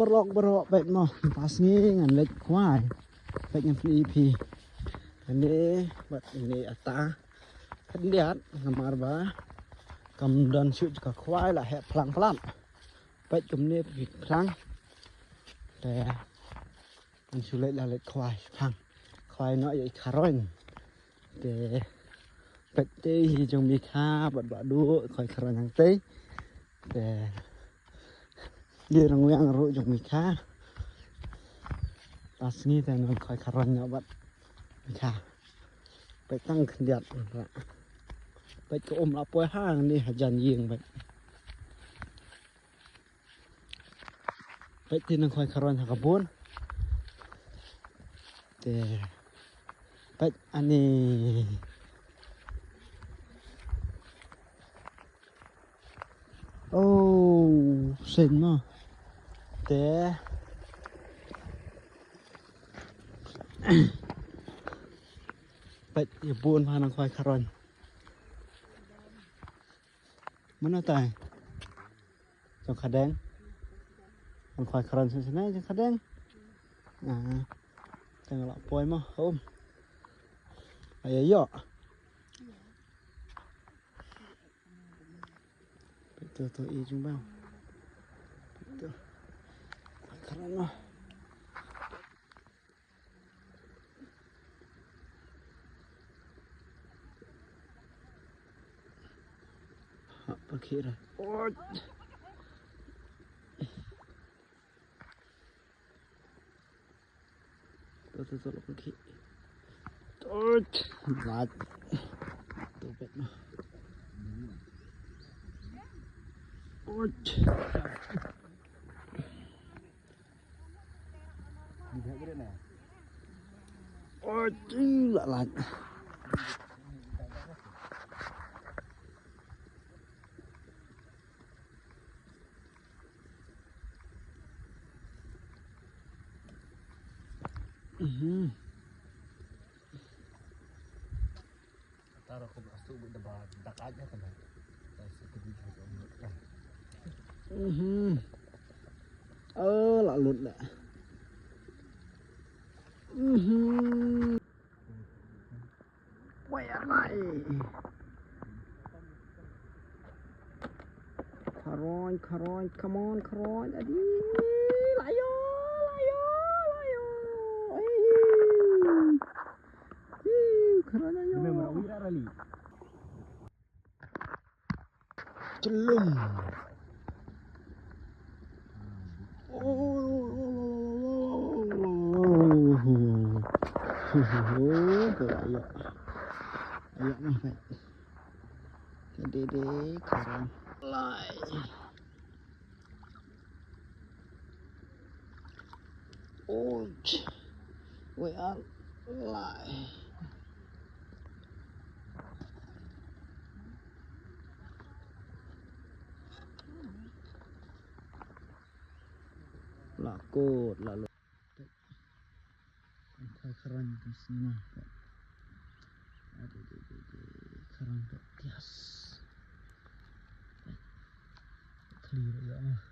berok baik mah pas ni ngan lek kuai baik yang EP ini buat ini ata lihat ngamar ba cầm đơn sự cả khoai là hẹp phẳng phẳng vậy cầm nếp vịt phẳng để mình xử lý là lấy khoai nó vậy khá rồi để vậy thì trong mi kha bật bật đua khỏi khá rồi nhàng tí để đi ra nguyên rồi trong mi kha pas ni thì nó khỏi khá rồi nhỏ bật mi kha vậy tăng khẩn đẹp vậy cái ôm là bôi hang đi hạt dàn giềng vậy thì nó khỏi khá rồi hả bốn để vậy anh này xinh mà để vậy thì buồn mà nó khỏi khá rồiมันน่าตายจังขาแดงมันควายครันใช่ไหมจังขาแดงจังละปล่อยมั้งโอ้มไอ้เยอะไปตัวอีจุงบ้างตัวควายครันเนาะโอเคเลยโอ้ยตัวโอเคโอ้ยหลาดตัวเป็ดเนาะโอ้ยโอ้ยจื้อหลาดtaruh ke masuk depan tak aja kan lạ lụt lạ quay lại Karoy, come on, Karoy, adi, layo, Karoy layo. Memang wira rali. Celum. Ayo mah baik. Jadi Karoy. Lai. We are live. Lakot lalu. Khoai keren di sini. Ada keren tias. Clear ya mah.